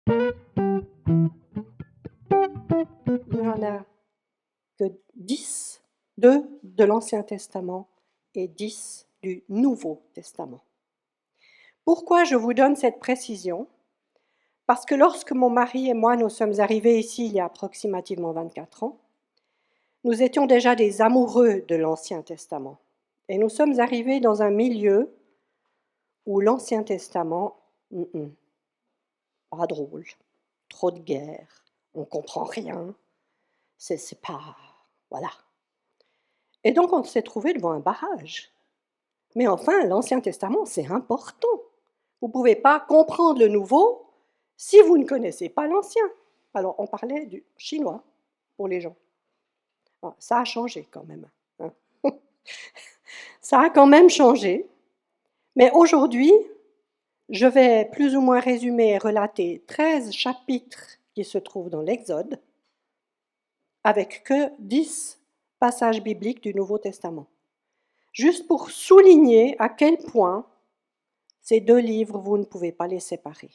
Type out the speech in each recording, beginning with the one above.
Il n'y en a que 10, 2 de l'Ancien Testament et 10 du Nouveau Testament. Pourquoi je vous donne cette précision? Parce que lorsque mon mari et moi nous sommes arrivés ici il y a approximativement 24 ans, nous étions déjà des amoureux de l'Ancien Testament. Et nous sommes arrivés dans un milieu où l'Ancien Testament, pas drôle, trop de guerre, on ne comprend rien, c'est pas... voilà. Et donc on s'est trouvé devant un barrage. Mais enfin, l'Ancien Testament, c'est important. Vous ne pouvez pas comprendre le Nouveau si vous ne connaissez pas l'Ancien. Alors, on parlait du chinois pour les gens. Ça a changé quand même. Hein. Ça a quand même changé. Mais aujourd'hui, je vais plus ou moins résumer et relater 13 chapitres qui se trouvent dans l'Exode, avec que 10 passages bibliques du Nouveau Testament. Juste pour souligner à quel point ces deux livres, vous ne pouvez pas les séparer.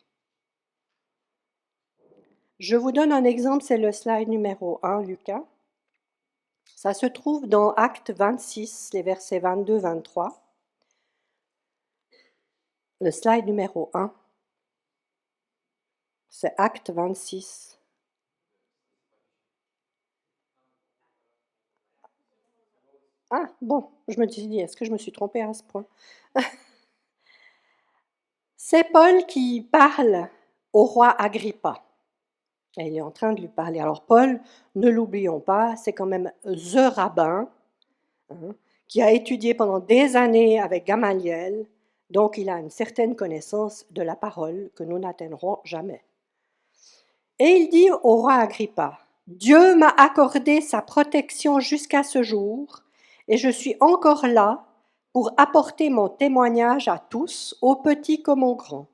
Je vous donne un exemple, c'est le slide numéro 1, Lucas. Ça se trouve dans Acte 26, les versets 22-23. Le slide numéro 1, c'est Acte 26. Ah, bon, je me dis, est-ce que je me suis trompée à ce point? C'est Paul qui parle au roi Agrippa. Et il est en train de lui parler. Alors Paul, ne l'oublions pas, c'est quand même the rabbin, hein, qui a étudié pendant des années avec Gamaliel, donc il a une certaine connaissance de la parole que nous n'atteindrons jamais. Et il dit au roi Agrippa, « Dieu m'a accordé sa protection jusqu'à ce jour, et je suis encore là pour apporter mon témoignage à tous, aux petits comme aux grands.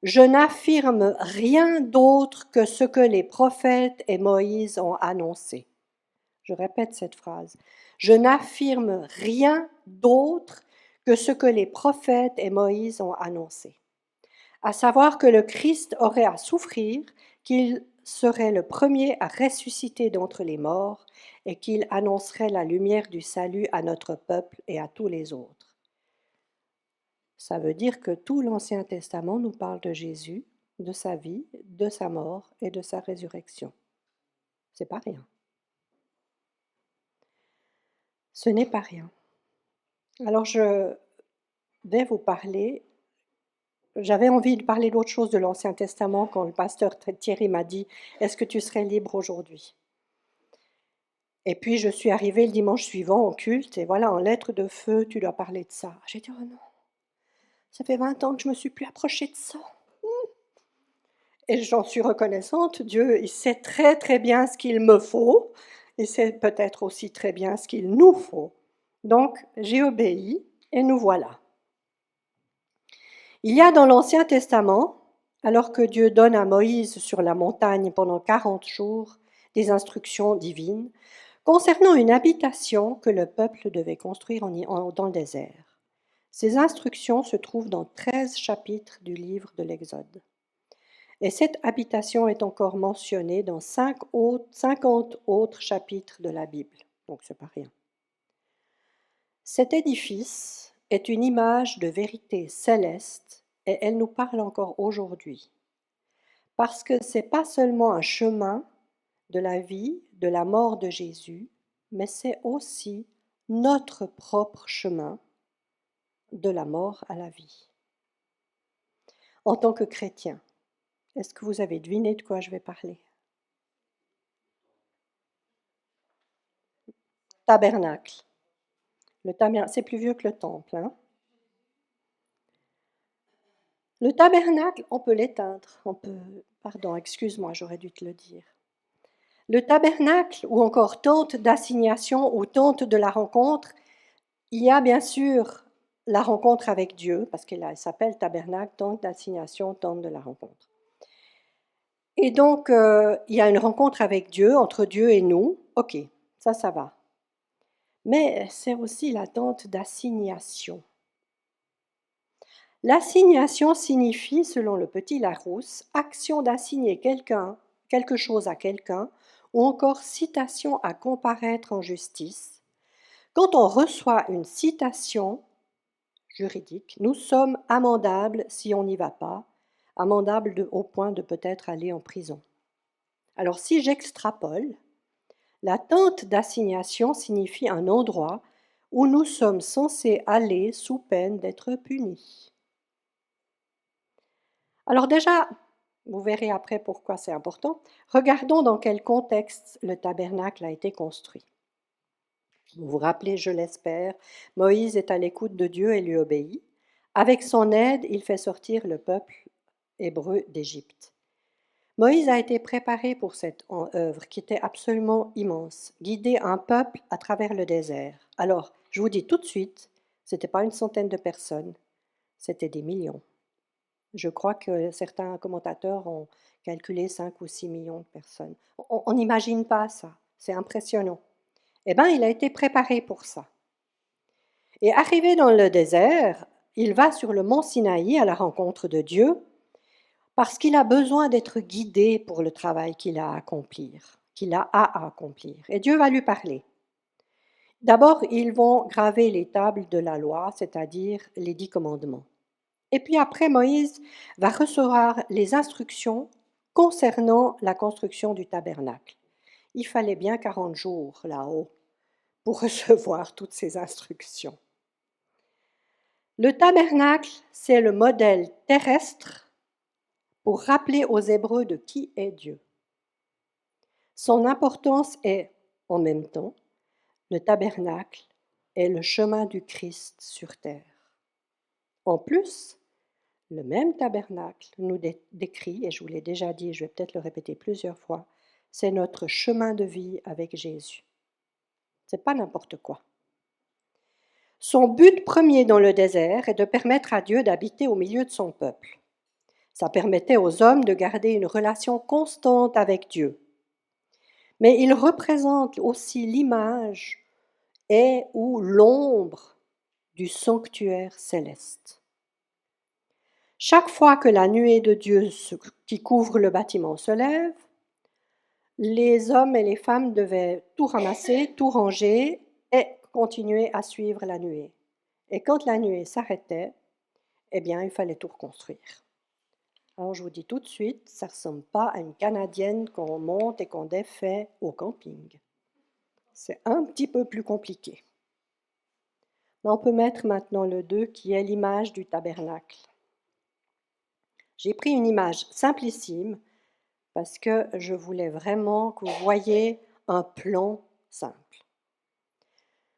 Je n'affirme rien d'autre que ce que les prophètes et Moïse ont annoncé. » Je répète cette phrase. Je n'affirme rien d'autre que ce que les prophètes et Moïse ont annoncé. À savoir que le Christ aurait à souffrir, qu'il serait le premier à ressusciter d'entre les morts et qu'il annoncerait la lumière du salut à notre peuple et à tous les autres. Ça veut dire que tout l'Ancien Testament nous parle de Jésus, de sa vie, de sa mort et de sa résurrection. C'est pas rien. Ce n'est pas rien. Alors je vais vous parler, j'avais envie de parler d'autre chose de l'Ancien Testament quand le pasteur Thierry m'a dit « Est-ce que tu serais libre aujourd'hui ?» Et puis je suis arrivée le dimanche suivant au culte et voilà, en lettres de feu, tu dois parler de ça. J'ai dit « Oh non, ça fait 20 ans que je ne me suis plus approchée de ça. » Et j'en suis reconnaissante, Dieu, il sait très très bien ce qu'il me faut, il sait peut-être aussi très bien ce qu'il nous faut. Donc j'ai obéi et nous voilà. Il y a dans l'Ancien Testament, alors que Dieu donne à Moïse sur la montagne pendant 40 jours des instructions divines concernant une habitation que le peuple devait construire dans le désert. Ces instructions se trouvent dans 13 chapitres du livre de l'Exode. Et cette habitation est encore mentionnée dans 50 autres chapitres de la Bible, donc c'est pas rien. Cet édifice est une image de vérité céleste et elle nous parle encore aujourd'hui. Parce que ce n'est pas seulement un chemin de la vie, de la mort de Jésus, mais c'est aussi notre propre chemin de la mort à la vie. En tant que chrétien, est-ce que vous avez deviné de quoi je vais parler? Tabernacle. Le tabernacle, c'est plus vieux que le temple. Hein? Le tabernacle, on peut l'éteindre. Pardon, excuse-moi, j'aurais dû te le dire. Le tabernacle, ou encore tente d'assignation ou tente de la rencontre, il y a bien sûr la rencontre avec Dieu, parce qu'elle s'appelle tabernacle, tente d'assignation, tente de la rencontre. Et donc, il y a une rencontre avec Dieu, entre Dieu et nous. Ok, ça va. Mais c'est aussi la tente d'assignation. L'assignation signifie, selon le petit Larousse, action d'assigner quelque chose à quelqu'un, ou encore citation à comparaître en justice. Quand on reçoit une citation juridique, nous sommes amendables si on n'y va pas, amendables au point de peut-être aller en prison. Alors si j'extrapole, l'attente d'assignation signifie un endroit où nous sommes censés aller sous peine d'être punis. Alors déjà, vous verrez après pourquoi c'est important, regardons dans quel contexte le tabernacle a été construit. Vous vous rappelez, je l'espère, Moïse est à l'écoute de Dieu et lui obéit. Avec son aide, il fait sortir le peuple hébreu d'Égypte. Moïse a été préparé pour cette œuvre qui était absolument immense, guider un peuple à travers le désert. Alors, je vous dis tout de suite, ce n'était pas une centaine de personnes, c'était des millions. Je crois que certains commentateurs ont calculé 5 ou 6 millions de personnes. On n'imagine pas ça, c'est impressionnant. Eh bien, il a été préparé pour ça. Et arrivé dans le désert, il va sur le mont Sinaï à la rencontre de Dieu parce qu'il a besoin d'être guidé pour le travail qu'il a à accomplir, Et Dieu va lui parler. D'abord, ils vont graver les tables de la loi, c'est-à-dire les 10 commandements. Et puis après, Moïse va recevoir les instructions concernant la construction du tabernacle. Il fallait bien 40 jours là-haut pour recevoir toutes ces instructions. Le tabernacle, c'est le modèle terrestre pour rappeler aux Hébreux de qui est Dieu. Son importance est, en même temps, le tabernacle est le chemin du Christ sur terre. En plus, le même tabernacle nous décrit, et je vous l'ai déjà dit, je vais peut-être le répéter plusieurs fois, c'est notre chemin de vie avec Jésus. C'est pas n'importe quoi. Son but premier dans le désert est de permettre à Dieu d'habiter au milieu de son peuple. Ça permettait aux hommes de garder une relation constante avec Dieu. Mais il représente aussi l'image et ou l'ombre du sanctuaire céleste. Chaque fois que la nuée de Dieu qui couvre le bâtiment se lève, les hommes et les femmes devaient tout ramasser, tout ranger et continuer à suivre la nuée. Et quand la nuée s'arrêtait, eh bien, il fallait tout reconstruire. Alors, je vous dis tout de suite, ça ne ressemble pas à une canadienne qu'on monte et qu'on défait au camping. C'est un petit peu plus compliqué. Mais on peut mettre maintenant le 2 qui est l'image du tabernacle. J'ai pris une image simplissime parce que je voulais vraiment que vous voyez un plan simple.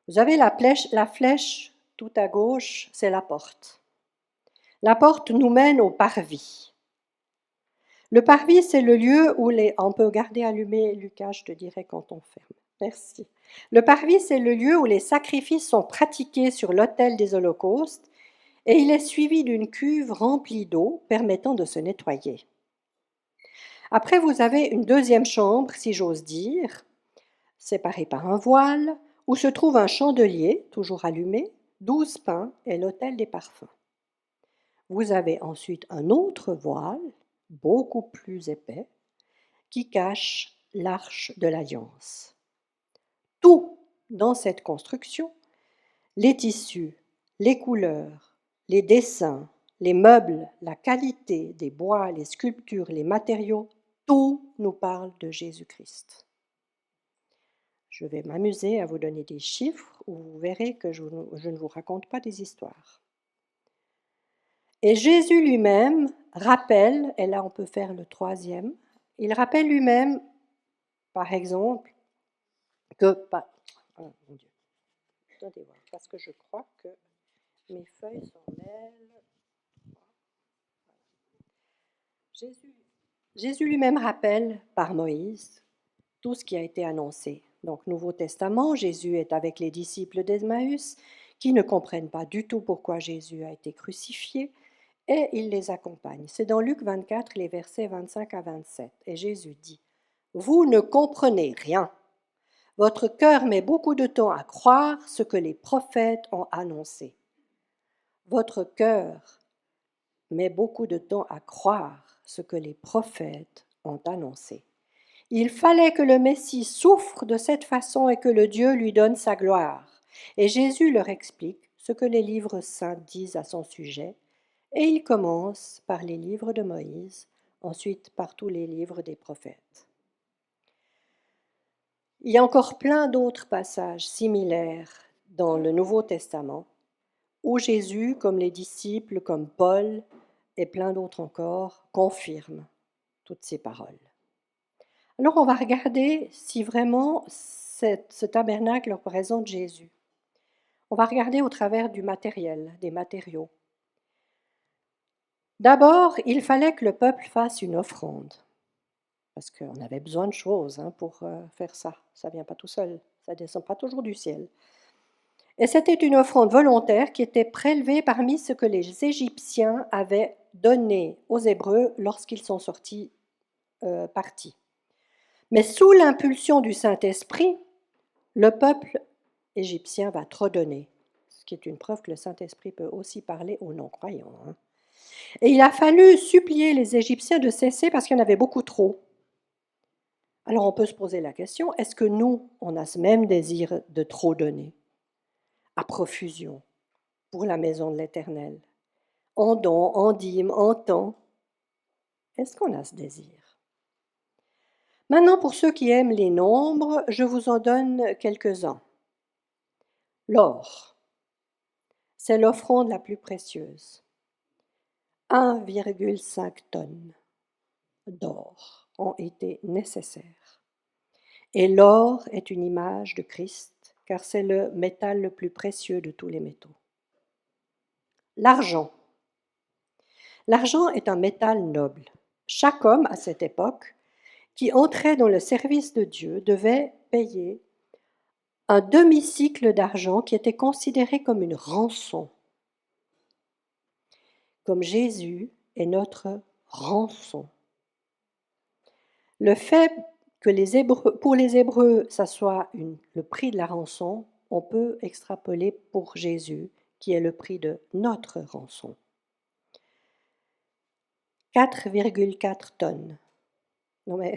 Vous avez la flèche tout à gauche, c'est la porte. La porte nous mène au parvis. Le parvis, c'est le lieu où on peut garder allumé, Lucas, je te dirai quand on ferme. Merci. Le parvis, c'est le lieu où les sacrifices sont pratiqués sur l'autel des holocaustes et il est suivi d'une cuve remplie d'eau permettant de se nettoyer. Après, vous avez une deuxième chambre, si j'ose dire, séparée par un voile, où se trouve un chandelier, toujours allumé, 12 pains et l'autel des parfums. Vous avez ensuite un autre voile, beaucoup plus épais, qui cache l'arche de l'alliance. Tout dans cette construction, les tissus, les couleurs, les dessins, les meubles, la qualité des bois, les sculptures, les matériaux, tout nous parle de Jésus-Christ. Je vais m'amuser à vous donner des chiffres où vous verrez que je ne vous raconte pas des histoires. Et Jésus lui-même rappelle, et là on peut faire le troisième, il rappelle lui-même, par exemple, que... Oh mon Dieu, attendez voir, parce que je crois que mes feuilles s'en mêlent. Jésus lui-même rappelle par Moïse tout ce qui a été annoncé. Donc, Nouveau Testament, Jésus est avec les disciples d'Emmaüs qui ne comprennent pas du tout pourquoi Jésus a été crucifié et il les accompagne. C'est dans Luc 24, les versets 25 à 27. Et Jésus dit, « Vous ne comprenez rien. Votre cœur met beaucoup de temps à croire ce que les prophètes ont annoncé. Votre cœur met beaucoup de temps à croire ce que les prophètes ont annoncé. Il fallait que le Messie souffre de cette façon et que le Dieu lui donne sa gloire. Et Jésus leur explique ce que les livres saints disent à son sujet, et il commence par les livres de Moïse, ensuite par tous les livres des prophètes. Il y a encore plein d'autres passages similaires dans le Nouveau Testament, où Jésus, comme les disciples, comme Paul et plein d'autres encore, confirme toutes ces paroles. Alors on va regarder si vraiment ce tabernacle représente Jésus. On va regarder au travers du matériel, des matériaux. D'abord, il fallait que le peuple fasse une offrande, parce qu'on avait besoin de choses pour faire ça. Ça ne vient pas tout seul, ça ne descend pas toujours du ciel. Et c'était une offrande volontaire qui était prélevée parmi ce que les Égyptiens avaient donné aux Hébreux lorsqu'ils sont partis. Mais sous l'impulsion du Saint-Esprit, le peuple égyptien va trop donner, ce qui est une preuve que le Saint-Esprit peut aussi parler aux non-croyants. Et il a fallu supplier les Égyptiens de cesser parce qu'il y en avait beaucoup trop. Alors on peut se poser la question, est-ce que nous, on a ce même désir de trop donner, à profusion, pour la maison de l'Éternel, en dons, en dîmes, en temps? Est-ce qu'on a ce désir? Maintenant, pour ceux qui aiment les nombres, je vous en donne quelques-uns. L'or, c'est l'offrande la plus précieuse. 1,5 tonnes d'or ont été nécessaires. Et l'or est une image de Christ, car c'est le métal le plus précieux de tous les métaux. L'argent. L'argent est un métal noble. Chaque homme, à cette époque, qui entrait dans le service de Dieu devait payer un demi-cycle d'argent qui était considéré comme une rançon. Comme Jésus est notre rançon. Le fait que pour les Hébreux, ça soit le prix de la rançon, on peut extrapoler pour Jésus, qui est le prix de notre rançon. 4,4 tonnes. Non mais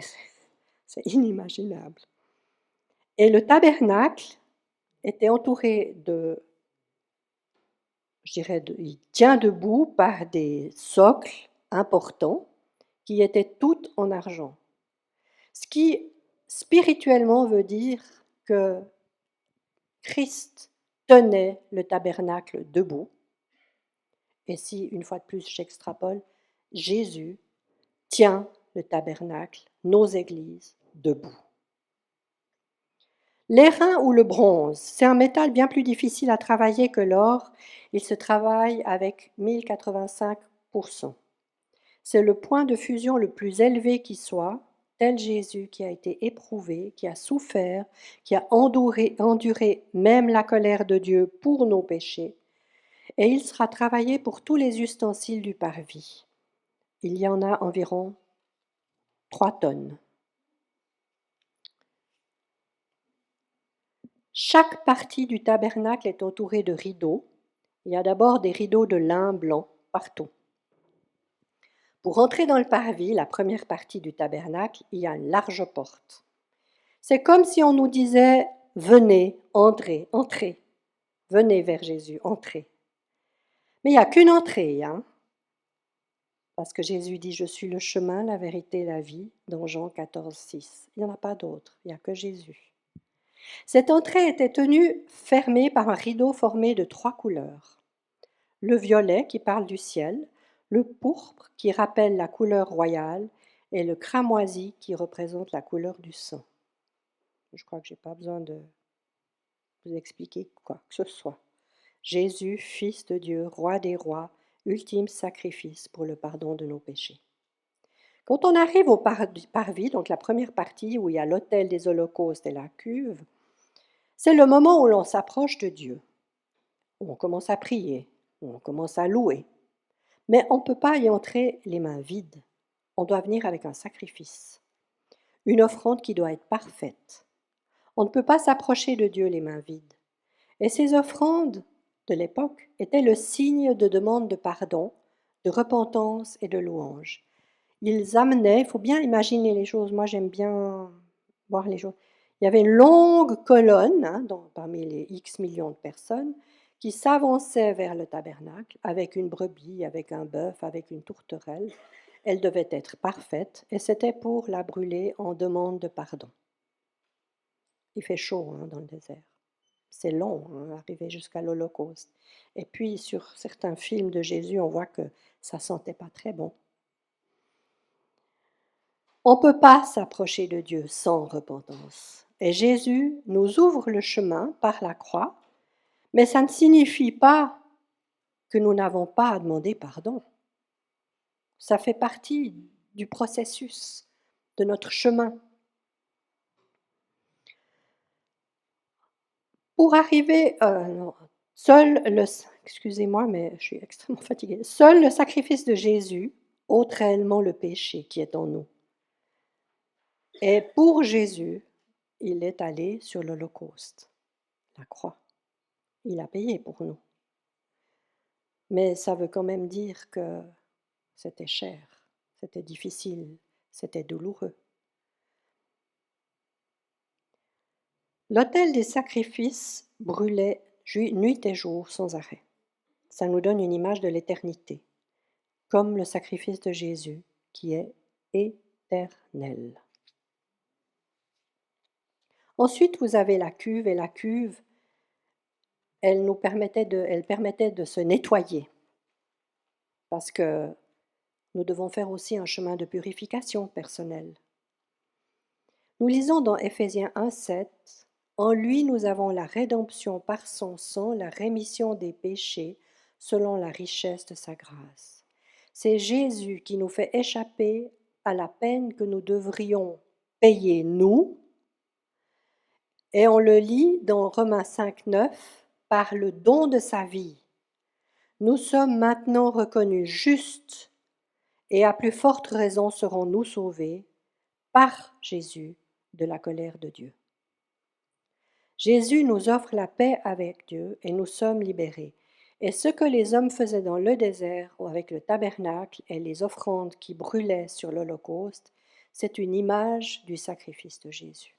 c'est inimaginable. Et le tabernacle était entouré il tient debout par des socles importants qui étaient tous en argent. Ce qui spirituellement veut dire que Christ tenait le tabernacle debout. Et si, une fois de plus, j'extrapole, Jésus tient le tabernacle, nos églises, debout. L'airain ou le bronze, c'est un métal bien plus difficile à travailler que l'or. Il se travaille avec 1085%. C'est le point de fusion le plus élevé qui soit, tel Jésus qui a été éprouvé, qui a souffert, qui a enduré même la colère de Dieu pour nos péchés. Et il sera travaillé pour tous les ustensiles du parvis. Il y en a environ 3 tonnes. Chaque partie du tabernacle est entourée de rideaux. Il y a d'abord des rideaux de lin blanc partout. Pour entrer dans le parvis, la première partie du tabernacle, il y a une large porte. C'est comme si on nous disait « Venez, entrez, entrez, venez vers Jésus, entrez ». Mais il n'y a qu'une entrée, parce que Jésus dit « Je suis le chemin, la vérité, la vie » dans Jean 14, 6. Il n'y en a pas d'autre, il n'y a que Jésus. Cette entrée était tenue fermée par un rideau formé de 3 couleurs. Le violet qui parle du ciel, le pourpre qui rappelle la couleur royale et le cramoisi qui représente la couleur du sang. Je crois que je n'ai pas besoin de vous expliquer quoi que ce soit. Jésus, Fils de Dieu, Roi des rois, ultime sacrifice pour le pardon de nos péchés. Quand on arrive au parvis, donc la première partie où il y a l'autel des holocaustes et la cuve, c'est le moment où l'on s'approche de Dieu, où on commence à prier, où on commence à louer. Mais on ne peut pas y entrer les mains vides. On doit venir avec un sacrifice, une offrande qui doit être parfaite. On ne peut pas s'approcher de Dieu les mains vides. Et ces offrandes de l'époque étaient le signe de demande de pardon, de repentance et de louange. Ils amenaient, il faut bien imaginer les choses, moi j'aime bien voir les choses. Il y avait une longue colonne parmi les X millions de personnes qui s'avançait vers le tabernacle avec une brebis, avec un bœuf, avec une tourterelle. Elle devait être parfaite et c'était pour la brûler en demande de pardon. Il fait chaud dans le désert. C'est long, arriver jusqu'à l'Holocauste. Et puis sur certains films de Jésus, on voit que ça sentait pas très bon. On ne peut pas s'approcher de Dieu sans repentance. Et Jésus nous ouvre le chemin par la croix, mais ça ne signifie pas que nous n'avons pas à demander pardon. Ça fait partie du processus, de notre chemin. Pour arriver, excusez-moi, mais je suis extrêmement fatiguée. Seul le sacrifice de Jésus ôte réellement le péché qui est en nous. Et pour Jésus, il est allé sur l'Holocauste, la croix. Il a payé pour nous. Mais ça veut quand même dire que c'était cher, c'était difficile, c'était douloureux. L'autel des sacrifices brûlait nuit et jour sans arrêt. Ça nous donne une image de l'éternité, comme le sacrifice de Jésus qui est éternel. Ensuite, vous avez la cuve, et la cuve, elle permettait de se nettoyer, parce que nous devons faire aussi un chemin de purification personnelle. Nous lisons dans Éphésiens 1,7 « En lui nous avons la rédemption par son sang, la rémission des péchés, selon la richesse de sa grâce. » C'est Jésus qui nous fait échapper à la peine que nous devrions payer nous. Et on le lit dans Romains 5,9 « Par le don de sa vie, nous sommes maintenant reconnus justes et à plus forte raison serons-nous sauvés par Jésus de la colère de Dieu. » Jésus nous offre la paix avec Dieu et nous sommes libérés. Et ce que les hommes faisaient dans le désert ou avec le tabernacle et les offrandes qui brûlaient sur l'Holocauste, c'est une image du sacrifice de Jésus.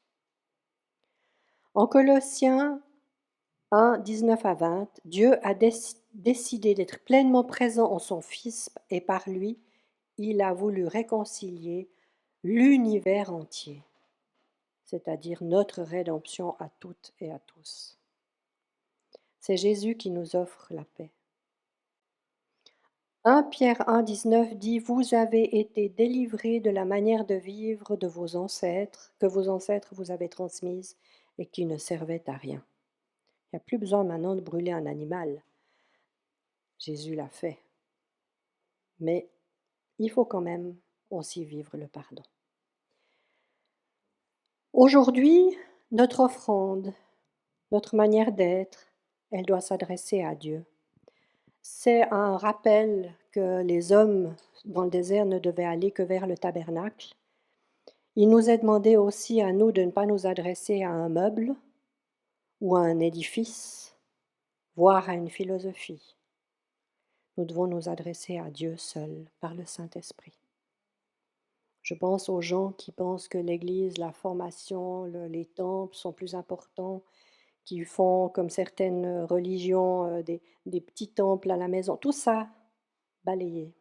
En Colossiens 1, 19 à 20, Dieu a décidé d'être pleinement présent en son Fils et par lui, il a voulu réconcilier l'univers entier, c'est-à-dire notre rédemption à toutes et à tous. C'est Jésus qui nous offre la paix. 1 Pierre 1, 19 dit « Vous avez été délivrés de la manière de vivre de vos ancêtres, que vos ancêtres vous avaient transmise et qui ne servait à rien. » Il n'y a plus besoin maintenant de brûler un animal. Jésus l'a fait. Mais il faut quand même aussi vivre le pardon. Aujourd'hui, notre offrande, notre manière d'être, elle doit s'adresser à Dieu. C'est un rappel que les hommes dans le désert ne devaient aller que vers le tabernacle. Il nous est demandé aussi à nous de ne pas nous adresser à un meuble ou à un édifice, voire à une philosophie. Nous devons nous adresser à Dieu seul, par le Saint-Esprit. Je pense aux gens qui pensent que l'Église, la formation, les temples sont plus importants, qui font comme certaines religions des petits temples à la maison. Tout ça, balayé.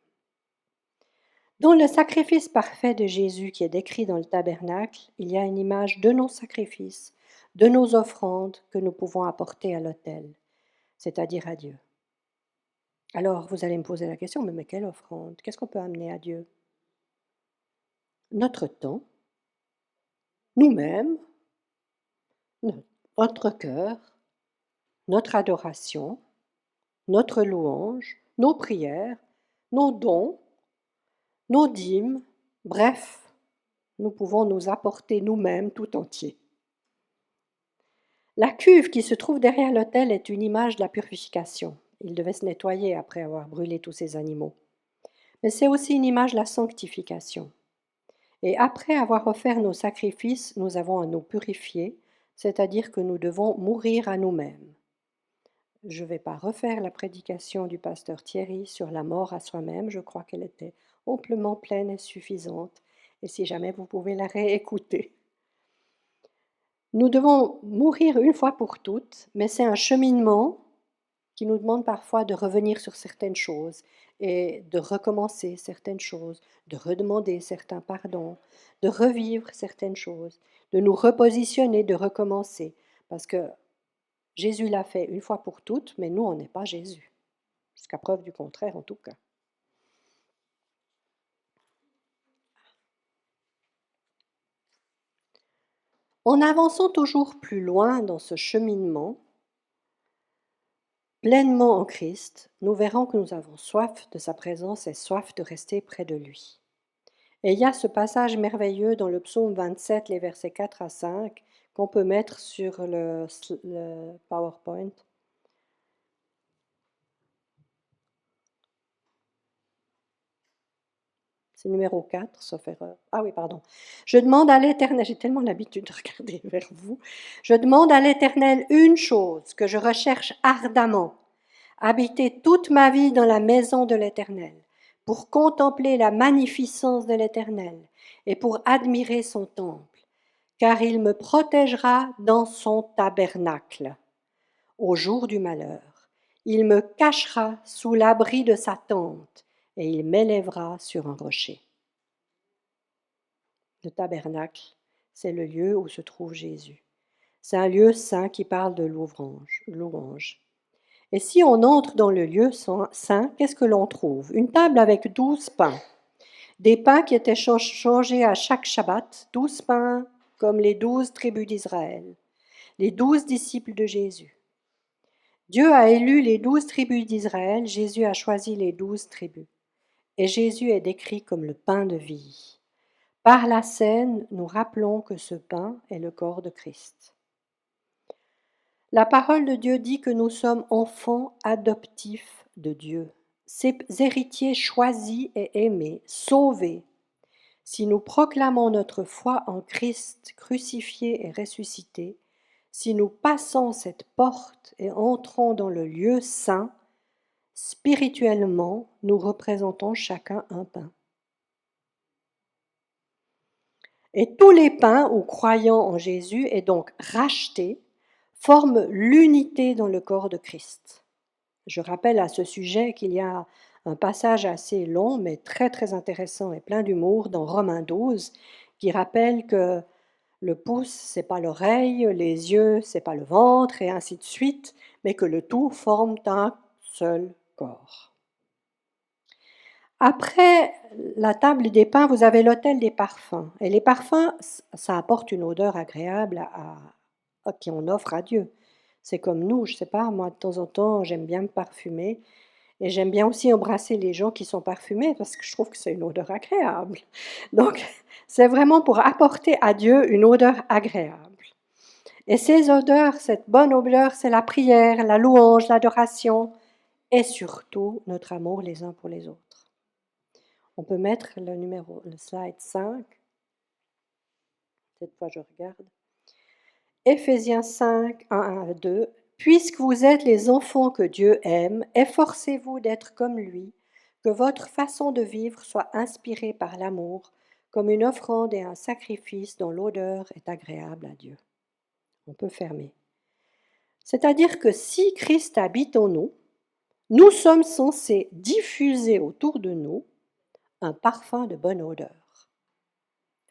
Dans le sacrifice parfait de Jésus qui est décrit dans le tabernacle, il y a une image de nos sacrifices, de nos offrandes que nous pouvons apporter à l'autel, c'est-à-dire à Dieu. Alors, vous allez me poser la question, mais quelle offrande? Qu'est-ce qu'on peut amener à Dieu? Notre temps, nous-mêmes, notre cœur, notre adoration, notre louange, nos prières, nos dons, nos dîmes, bref, nous pouvons nous apporter nous-mêmes tout entier. La cuve qui se trouve derrière l'autel est une image de la purification. Il devait se nettoyer après avoir brûlé tous ces animaux. Mais c'est aussi une image de la sanctification. Et après avoir offert nos sacrifices, nous avons à nous purifier, c'est-à-dire que nous devons mourir à nous-mêmes. Je ne vais pas refaire la prédication du pasteur Thierry sur la mort à soi-même. Je crois qu'elle était amplement pleine et suffisante. Et si jamais vous pouvez la réécouter. Nous devons mourir une fois pour toutes, mais c'est un cheminement qui nous demande parfois de revenir sur certaines choses et de recommencer certaines choses, de redemander certains pardons, de revivre certaines choses, de nous repositionner, de recommencer. Parce que Jésus l'a fait une fois pour toutes, mais nous, on n'est pas Jésus. Jusqu'à preuve du contraire, en tout cas. En avançant toujours plus loin dans ce cheminement, pleinement en Christ, nous verrons que nous avons soif de sa présence et soif de rester près de lui. Et il y a ce passage merveilleux dans le psaume 27, les versets 4 à 5, qu'on peut mettre sur le PowerPoint. C'est numéro 4, sauf erreur. Ah oui, pardon. Je demande à l'Éternel, j'ai tellement l'habitude de regarder vers vous, je demande à l'Éternel une chose que je recherche ardemment, habiter toute ma vie dans la maison de l'Éternel, pour contempler la magnificence de l'Éternel et pour admirer son temple, car il me protégera dans son tabernacle au jour du malheur. Il me cachera sous l'abri de sa tente et il m'élèvera sur un rocher. Le tabernacle, c'est le lieu où se trouve Jésus. C'est un lieu saint qui parle de louange. Et si on entre dans le lieu saint, qu'est-ce que l'on trouve? Une table avec 12 pains. Des pains qui étaient changés à chaque Shabbat, 12 pains comme les 12 tribus d'Israël, les 12 disciples de Jésus. Dieu a élu les 12 tribus d'Israël, Jésus a choisi les 12 tribus. Et Jésus est décrit comme le pain de vie. Par la scène, nous rappelons que ce pain est le corps de Christ. La parole de Dieu dit que nous sommes enfants adoptifs de Dieu, ses héritiers choisis et aimés, sauvés. Si nous proclamons notre foi en Christ crucifié et ressuscité, si nous passons cette porte et entrons dans le lieu saint, spirituellement, nous représentons chacun un pain. Et tous les pains, ou croyant en Jésus, et donc rachetés, forment l'unité dans le corps de Christ. Je rappelle à ce sujet qu'il y a un passage assez long, mais très très intéressant et plein d'humour dans Romains 12, qui rappelle que le pouce, c'est pas l'oreille, les yeux, c'est pas le ventre, et ainsi de suite, mais que le tout forme un seul corps. Après la table des pains, vous avez l'autel des parfums. Et les parfums, ça apporte une odeur agréable à qui on offre à Dieu. C'est comme nous, je sais pas, moi de temps en temps, j'aime bien me parfumer. Et j'aime bien aussi embrasser les gens qui sont parfumés parce que je trouve que c'est une odeur agréable. Donc, c'est vraiment pour apporter à Dieu une odeur agréable. Et ces odeurs, cette bonne odeur, c'est la prière, la louange, l'adoration et surtout notre amour les uns pour les autres. On peut mettre le slide 5. Cette fois, je regarde. Éphésiens 5, 1 à 2. Puisque vous êtes les enfants que Dieu aime, efforcez-vous d'être comme lui, que votre façon de vivre soit inspirée par l'amour, comme une offrande et un sacrifice dont l'odeur est agréable à Dieu. On peut fermer. C'est-à-dire que si Christ habite en nous, nous sommes censés diffuser autour de nous un parfum de bonne odeur.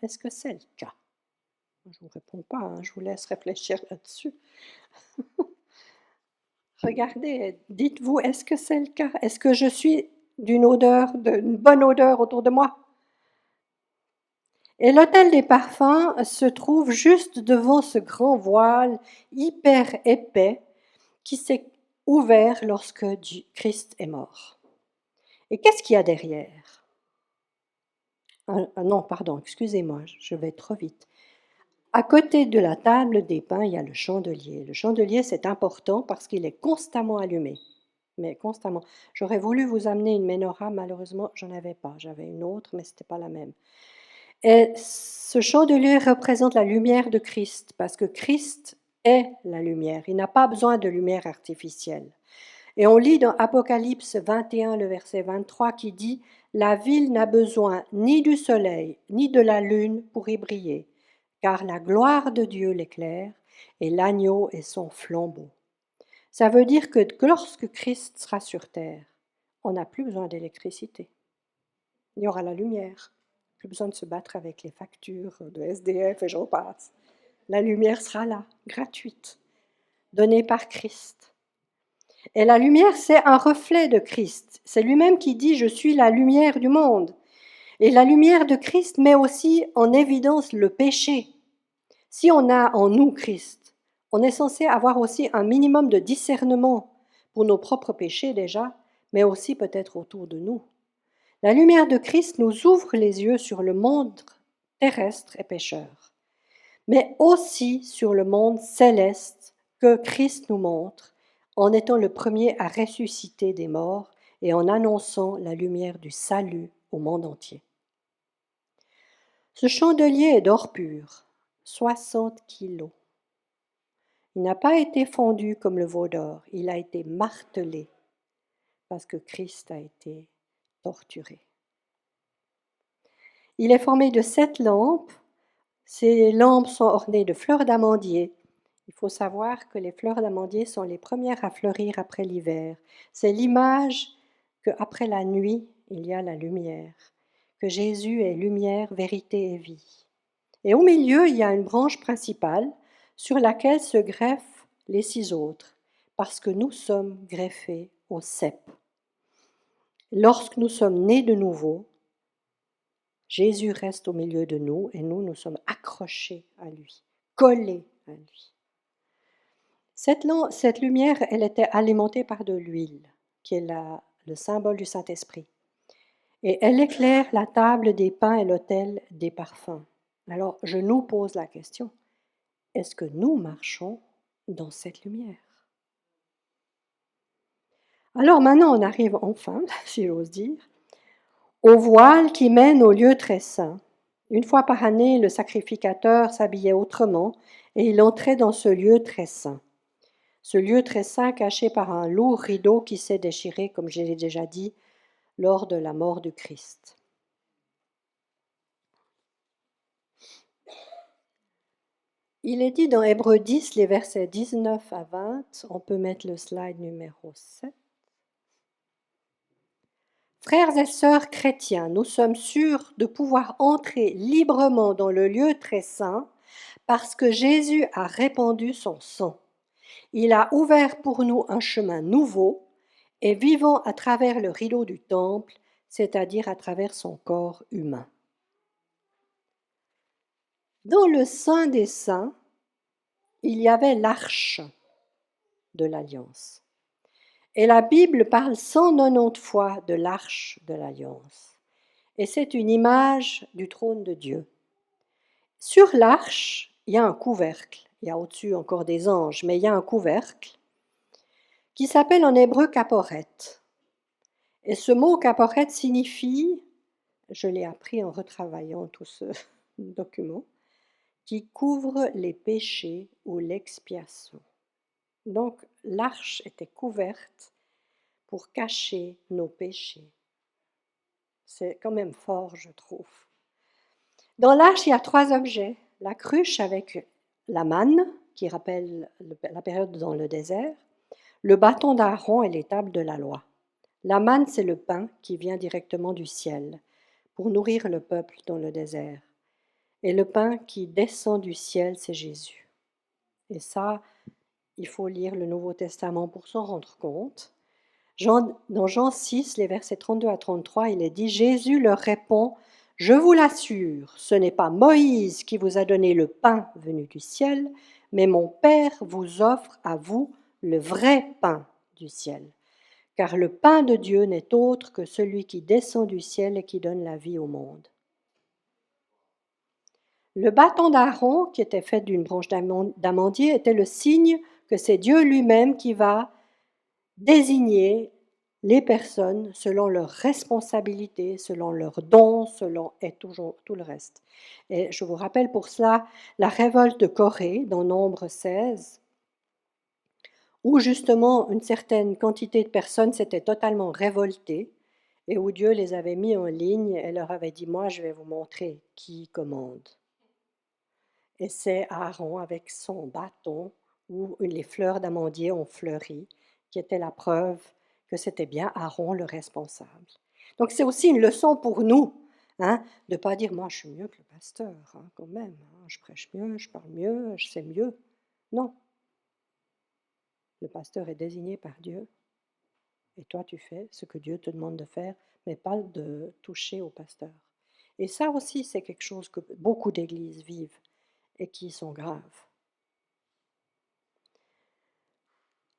Est-ce que c'est le cas? Je ne vous réponds pas, hein, je vous laisse réfléchir là-dessus. Regardez, dites-vous, est-ce que c'est le cas? Est-ce que je suis d'une bonne odeur autour de moi? Et l'autel des parfums se trouve juste devant ce grand voile hyper épais qui s'est ouvert lorsque Christ est mort. Et qu'est-ce qu'il y a derrière? Non, pardon, excusez-moi, je vais trop vite. À côté de la table des pains, il y a le chandelier. Le chandelier, c'est important parce qu'il est constamment allumé. Mais constamment. J'aurais voulu vous amener une menorah, malheureusement, je n'en avais pas. J'avais une autre, mais ce n'était pas la même. Et ce chandelier représente la lumière de Christ, parce que Christ est la lumière. Il n'a pas besoin de lumière artificielle. Et on lit dans Apocalypse 21, le verset 23, qui dit « La ville n'a besoin ni du soleil, ni de la lune pour y briller, car la gloire de Dieu l'éclaire, et l'agneau est son flambeau. » Ça veut dire que lorsque Christ sera sur terre, on n'a plus besoin d'électricité. Il y aura la lumière. Plus besoin de se battre avec les factures de SDF et j'en passe. La lumière sera là, gratuite, donnée par Christ. Et la lumière, c'est un reflet de Christ. C'est lui-même qui dit « Je suis la lumière du monde ». Et la lumière de Christ met aussi en évidence le péché. Si on a en nous Christ, on est censé avoir aussi un minimum de discernement pour nos propres péchés déjà, mais aussi peut-être autour de nous. La lumière de Christ nous ouvre les yeux sur le monde terrestre et pécheur, mais aussi sur le monde céleste que Christ nous montre en étant le premier à ressusciter des morts et en annonçant la lumière du salut au monde entier. Ce chandelier est d'or pur, 60 kilos. Il n'a pas été fondu comme le veau d'or, il a été martelé parce que Christ a été torturé. Il est formé de 7 lampes. Ces lampes sont ornées de fleurs d'amandier. Il faut savoir que les fleurs d'amandier sont les premières à fleurir après l'hiver. C'est l'image qu'après la nuit, il y a la lumière, que Jésus est lumière, vérité et vie. Et au milieu, il y a une branche principale sur laquelle se greffent les 6 autres, parce que nous sommes greffés au cep. Lorsque nous sommes nés de nouveau, Jésus reste au milieu de nous et nous sommes accrochés à lui, collés à lui. Cette lumière, elle était alimentée par de l'huile, qui est le symbole du Saint-Esprit. Et elle éclaire la table des pains et l'autel des parfums. Alors, je nous pose la question, est-ce que nous marchons dans cette lumière? Alors maintenant, on arrive enfin, si j'ose dire, au voile qui mène au lieu très saint. Une fois par année, le sacrificateur s'habillait autrement et il entrait dans ce lieu très saint. Ce lieu très saint caché par un lourd rideau qui s'est déchiré, comme je l'ai déjà dit, lors de la mort du Christ. Il est dit dans Hébreux 10, les versets 19 à 20, on peut mettre le slide numéro 7. Frères et sœurs chrétiens, nous sommes sûrs de pouvoir entrer librement dans le lieu très saint parce que Jésus a répandu son sang. Il a ouvert pour nous un chemin nouveau et vivant à travers le rideau du temple, c'est-à-dire à travers son corps humain. Dans le Saint des Saints, il y avait l'arche de l'Alliance. Et la Bible parle 190 fois de l'arche de l'Alliance. Et c'est une image du trône de Dieu. Sur l'arche, il y a un couvercle. Il y a au-dessus encore des anges, mais il y a un couvercle qui s'appelle en hébreu kaporet. Et ce mot kaporet signifie, je l'ai appris en retravaillant tout ce document, qui couvre les péchés ou l'expiation. Donc l'arche était couverte pour cacher nos péchés. C'est quand même fort, je trouve. Dans l'arche, il y a 3 objets. La cruche avec la manne, qui rappelle la période dans le désert, le bâton d'Aaron et les tables de la loi. La manne, c'est le pain qui vient directement du ciel pour nourrir le peuple dans le désert. Et le pain qui descend du ciel, c'est Jésus. Et ça, il faut lire le Nouveau Testament pour s'en rendre compte. Dans Jean 6, les versets 32 à 33, il est dit « Jésus leur répond, je vous l'assure, ce n'est pas Moïse qui vous a donné le pain venu du ciel, mais mon Père vous offre à vous le vrai pain du ciel. Car le pain de Dieu n'est autre que celui qui descend du ciel et qui donne la vie au monde. » Le bâton d'Aaron, qui était fait d'une branche d'amandier, était le signe que c'est Dieu lui-même qui va désigner les personnes selon leurs responsabilités, selon leurs dons, selon et toujours tout le reste. Et je vous rappelle pour cela la révolte de Corée dans Nombre 16, où justement une certaine quantité de personnes s'étaient totalement révoltées et où Dieu les avait mis en ligne et leur avait dit: «Moi, je vais vous montrer qui commande». Et c'est Aaron avec son bâton où les fleurs d'amandier ont fleuri, qui était la preuve que c'était bien Aaron le responsable. Donc c'est aussi une leçon pour nous, hein, de ne pas dire: «Moi, je suis mieux que le pasteur, hein, quand même, hein, je prêche mieux, je parle mieux, je sais mieux». Non, le pasteur est désigné par Dieu et toi, tu fais ce que Dieu te demande de faire, mais pas de toucher au pasteur. Et ça aussi, c'est quelque chose que beaucoup d'églises vivent et qui sont graves.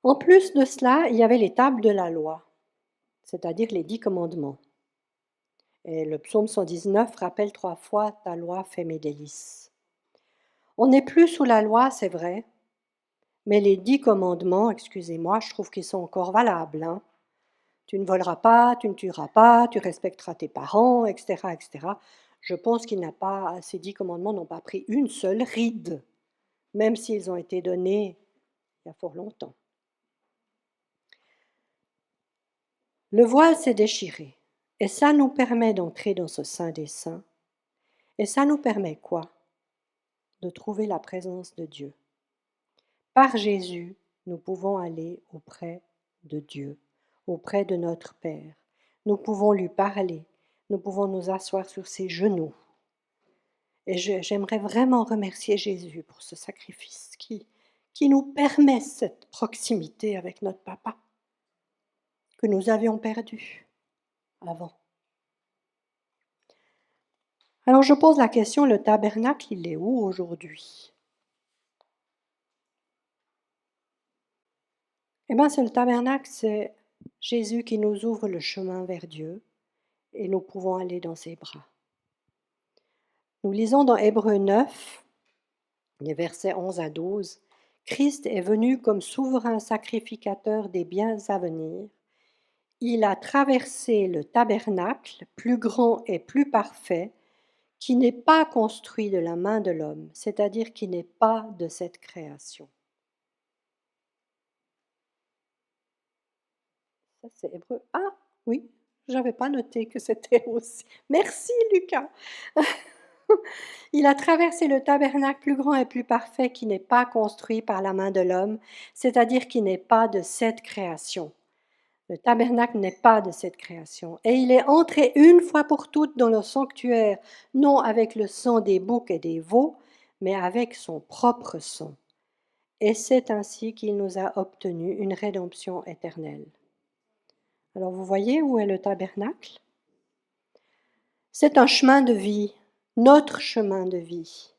En plus de cela, il y avait les tables de la loi, c'est-à-dire les 10 commandements. Et le psaume 119 rappelle 3 fois: «Ta loi fait mes délices». On n'est plus sous la loi, c'est vrai, mais les 10 commandements, excusez-moi, je trouve qu'ils sont encore valables, hein. Tu ne voleras pas, tu ne tueras pas, tu respecteras tes parents, et cetera, et cetera. Je pense ces 10 commandements n'ont pas pris une seule ride, même s'ils ont été donnés il y a fort longtemps. Le voile s'est déchiré et ça nous permet d'entrer dans ce Saint des Saints. Et ça nous permet quoi? De trouver la présence de Dieu. Par Jésus, nous pouvons aller auprès de Dieu, auprès de notre Père. Nous pouvons lui parler, nous pouvons nous asseoir sur ses genoux. Et j'aimerais vraiment remercier Jésus pour ce sacrifice qui nous permet cette proximité avec notre Papa que nous avions perdu avant. Alors je pose la question, le tabernacle, il est où aujourd'hui? Eh bien, c'est le tabernacle, c'est Jésus qui nous ouvre le chemin vers Dieu et nous pouvons aller dans ses bras. Nous lisons dans Hébreux 9, les versets 11 à 12, Christ est venu comme souverain sacrificateur des biens à venir. Il a traversé le tabernacle, plus grand et plus parfait, qui n'est pas construit de la main de l'homme, c'est-à-dire qui n'est pas de cette création. Ça, c'est Hébreux. Ah, oui, j'avais pas noté que c'était aussi. Merci, Lucas. Il a traversé le tabernacle plus grand et plus parfait qui n'est pas construit par la main de l'homme, c'est-à-dire qui n'est pas de cette création. Le tabernacle n'est pas de cette création. Et il est entré une fois pour toutes dans le sanctuaire, non avec le sang des boucs et des veaux, mais avec son propre sang. Et c'est ainsi qu'il nous a obtenu une rédemption éternelle. Alors vous voyez où est le tabernacle? C'est un chemin de vie, notre chemin de vie,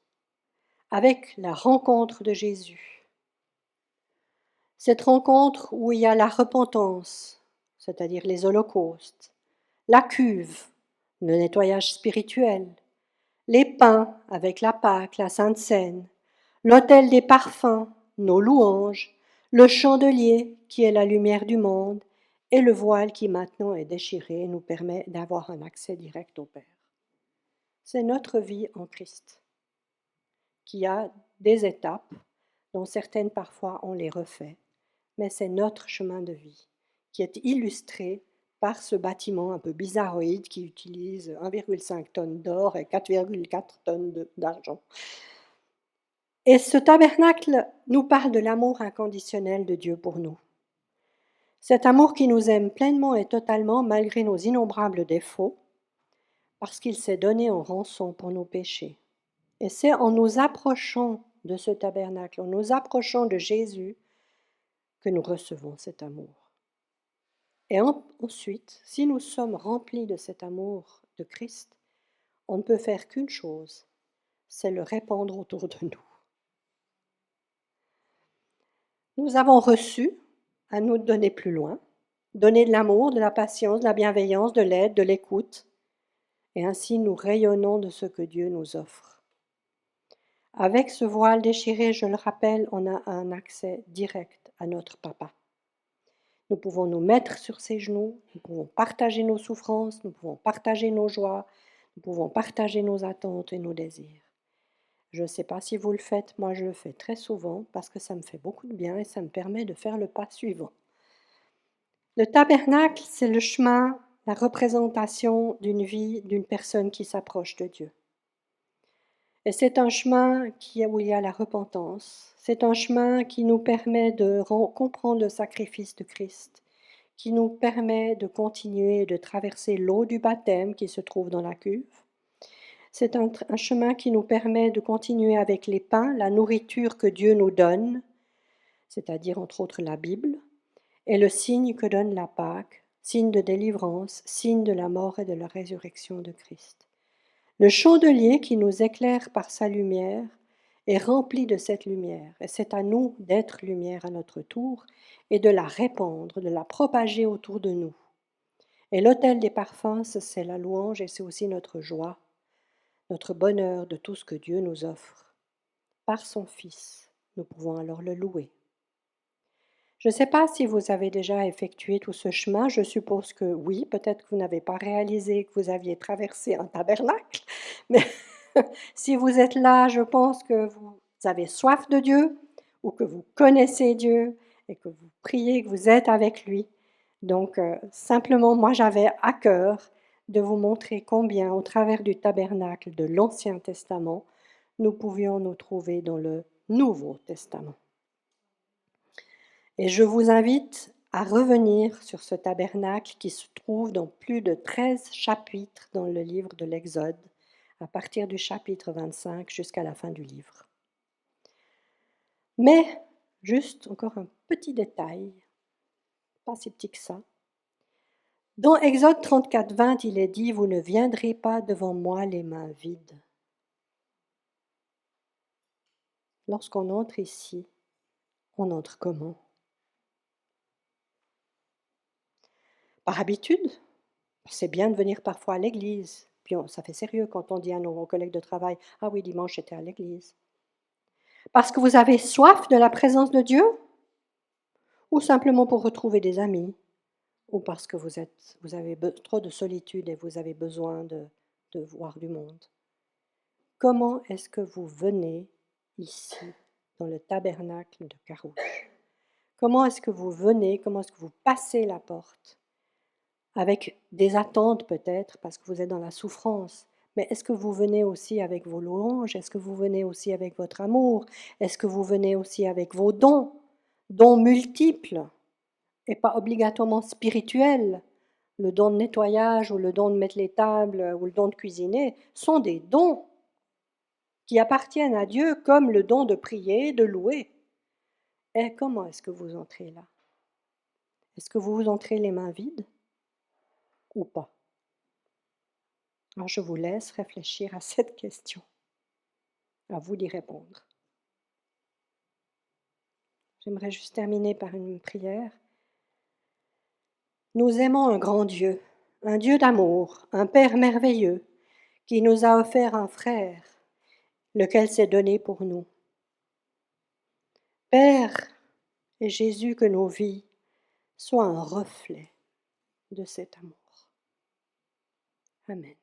avec la rencontre de Jésus. Cette rencontre où il y a la repentance, c'est-à-dire les holocaustes, la cuve, le nettoyage spirituel, les pains avec la Pâque, la Sainte Seine, l'autel des parfums, nos louanges, le chandelier qui est la lumière du monde et le voile qui maintenant est déchiré et nous permet d'avoir un accès direct au Père. C'est notre vie en Christ qui a des étapes dont certaines parfois on les refait, mais c'est notre chemin de vie qui est illustré par ce bâtiment un peu bizarroïde qui utilise 1,5 tonnes d'or et 4,4 tonnes d'argent. Et ce tabernacle nous parle de l'amour inconditionnel de Dieu pour nous. Cet amour qui nous aime pleinement et totalement malgré nos innombrables défauts, parce qu'il s'est donné en rançon pour nos péchés. Et c'est en nous approchant de ce tabernacle, en nous approchant de Jésus, que nous recevons cet amour. Et ensuite, si nous sommes remplis de cet amour de Christ, on ne peut faire qu'une chose, c'est le répandre autour de nous. Nous avons reçu, à nous de donner plus loin, donner de l'amour, de la patience, de la bienveillance, de l'aide, de l'écoute, et ainsi nous rayonnons de ce que Dieu nous offre. Avec ce voile déchiré, je le rappelle, on a un accès direct à notre Papa. Nous pouvons nous mettre sur ses genoux, nous pouvons partager nos souffrances, nous pouvons partager nos joies, nous pouvons partager nos attentes et nos désirs. Je ne sais pas si vous le faites, moi je le fais très souvent parce que ça me fait beaucoup de bien et ça me permet de faire le pas suivant. Le tabernacle, c'est le chemin, la représentation d'une vie d'une personne qui s'approche de Dieu. Et c'est un chemin où il y a la repentance. C'est un chemin qui nous permet de comprendre le sacrifice de Christ, qui nous permet de continuer de traverser l'eau du baptême qui se trouve dans la cuve. C'est un chemin qui nous permet de continuer avec les pains, la nourriture que Dieu nous donne, c'est-à-dire entre autres la Bible, et le signe que donne la Pâque, signe de délivrance, signe de la mort et de la résurrection de Christ. Le chandelier qui nous éclaire par sa lumière est rempli de cette lumière, et c'est à nous d'être lumière à notre tour et de la répandre, de la propager autour de nous. Et l'autel des parfums, c'est la louange et c'est aussi notre joie, notre bonheur de tout ce que Dieu nous offre. Par son Fils, nous pouvons alors le louer. Je ne sais pas si vous avez déjà effectué tout ce chemin, je suppose que oui, peut-être que vous n'avez pas réalisé que vous aviez traversé un tabernacle, mais si vous êtes là, je pense que vous avez soif de Dieu ou que vous connaissez Dieu et que vous priez, que vous êtes avec lui. Donc, simplement, moi, j'avais à cœur de vous montrer combien, au travers du tabernacle de l'Ancien Testament, nous pouvions nous trouver dans le Nouveau Testament. Et je vous invite à revenir sur ce tabernacle qui se trouve dans plus de 13 chapitres dans le livre de l'Exode, à partir du chapitre 25 jusqu'à la fin du livre. Mais, juste encore un petit détail, pas si petit que ça. Dans Exode 34, 20, il est dit « Vous ne viendrez pas devant moi les mains vides ». Lorsqu'on entre ici, on entre comment? Par habitude, c'est bien de venir parfois à l'église. Puis ça fait sérieux quand on dit à nos collègues de travail « Ah oui, dimanche, j'étais à l'église ». Parce que vous avez soif de la présence de Dieu? Ou simplement pour retrouver des amis? Ou parce que vous avez trop de solitude et vous avez besoin de voir du monde? Comment est-ce que vous venez ici, dans le tabernacle de Carouge? Comment est-ce que vous venez, comment est-ce que vous passez la porte? Avec des attentes peut-être, parce que vous êtes dans la souffrance. Mais est-ce que vous venez aussi avec vos louanges? Est-ce que vous venez aussi avec votre amour? Est-ce que vous venez aussi avec vos dons? Dons multiples et pas obligatoirement spirituels. Le don de nettoyage ou le don de mettre les tables ou le don de cuisiner sont des dons qui appartiennent à Dieu comme le don de prier, de louer. Et comment est-ce que vous entrez là? Est-ce que vous entrez les mains vides ou pas? Alors je vous laisse réfléchir à cette question. À vous d'y répondre. J'aimerais juste terminer par une prière. Nous aimons un grand Dieu, un Dieu d'amour, un Père merveilleux, qui nous a offert un frère, lequel s'est donné pour nous. Père, et Jésus, que nos vies soient un reflet de cet amour. Amen.